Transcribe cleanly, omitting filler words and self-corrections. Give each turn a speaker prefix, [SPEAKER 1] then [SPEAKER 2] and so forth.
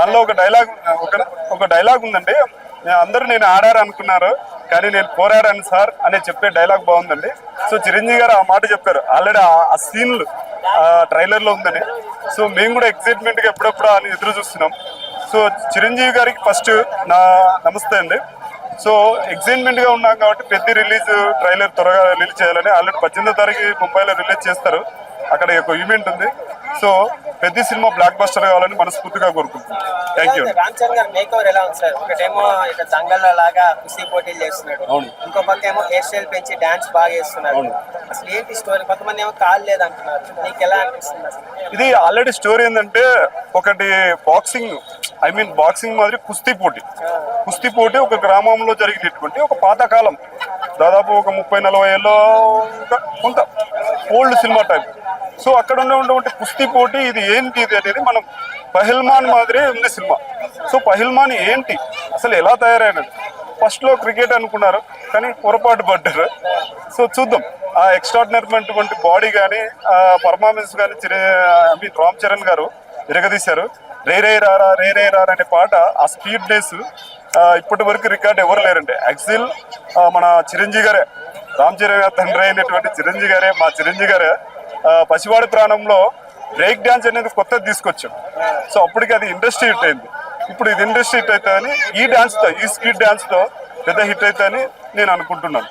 [SPEAKER 1] దానిలో ఒక డైలాగ్ ఉందండి. అందరూ నేను ఆడారు అనుకున్నారు, కానీ నేను పోరాడాను సార్ అనే చెప్పే డైలాగ్ బాగుందండి. సో చిరంజీవి గారు ఆ మాట చెప్పారు. ఆల్రెడీ ఆ సీన్లు ట్రైలర్ లో ఉందని. సో మేము కూడా ఎక్సైట్మెంట్ గా ఎప్పుడెప్పుడు అని ఎదురు చూస్తున్నాం. సో చిరంజీవి గారికి ఫస్ట్ నా నమస్తే అండి. సో ఎక్సైట్మెంట్ గా ఉన్నాం కాబట్టి పెద్ద రిలీజ్ ట్రైలర్ త్వరగా రిలీజ్ చేయాలని. ఆల్రెడీ 18వ తారీఖు ముంబైలో రిలీజ్ చేస్తారు. అక్కడ ఒక ఈవెంట్ ఉంది. సో పెద్ద సినిమా బ్లాక్ బస్టర్ కావాలని మనస్ఫూర్తిగా కోరుకుంటున్నాం. Thank you.
[SPEAKER 2] రామ్ చరణ్ గారు మేకవర్ ఎలా ఉంది సార్? ఒకటేమో ఇక దంగల్లో లాగా కుస్తీ పోటీలు చేస్తున్నాడు, ఇంకో పక్క ఏమో హెయిర్ స్టైల్ పెంచి డాన్స్ బాగా చేస్తున్నాడు. అసలు ఏంటి స్టోరీ? కొంతమంది ఏమో కాలు లేదంటున్నారు. నీకు ఎలా అనిపిస్తుంది అసలు?
[SPEAKER 1] ఇది ఆల్రెడీ స్టోరీ ఏంటంటే, ఒకటి బాక్సింగ్ మాదిరి కుస్తీ పోటీ ఒక గ్రామంలో జరిగినటువంటి ఒక పాతకాలం, దాదాపు ఒక 30-40 ఏళ్ళ కొంత ఓల్డ్ సినిమా టైప్. సో అక్కడ ఉన్నటువంటి కుస్తీ పోటీ ఇది ఏంటి ఇది అనేది మనం పహిల్మాన్ మాదిరి ఉంది సినిమా. సో పహిల్మాన్ ఏంటి, అసలు ఎలా తయారైనది? ఫస్ట్ లో క్రికెట్ అనుకున్నారు, కానీ పొరపాటు పడ్డారు. సో చూద్దాం. ఆ ఎక్స్ట్రాడినరీ బాడీ కానీ, ఆ పర్ఫార్మెన్స్ కానీ రామ్ చరణ్ గారు ఎరగదీశారు. రే రే రారా అనే పాట, ఆ స్పీడ్నెస్ ఇప్పటి వరకు రికార్డ్ ఎవరు లేరండి. యాక్చువల్ మన చిరంజీవి గారే, రామ్ చరణ్ గారి తండ్రి అయినటువంటి చిరంజీవి గారే పసివాడి ప్రాణంలో బ్రేక్ డాన్స్ అనేది కొత్తది తీసుకొచ్చాం. సో అప్పటికి అది ఇండస్ట్రీ హిట్ అయింది. ఇప్పుడు ఇది ఇండస్ట్రీ హిట్ అవుతుందని ఈ స్పీడ్ డాన్స్ తో పెద్ద హిట్ అవుతుందని నేను అనుకుంటున్నాను.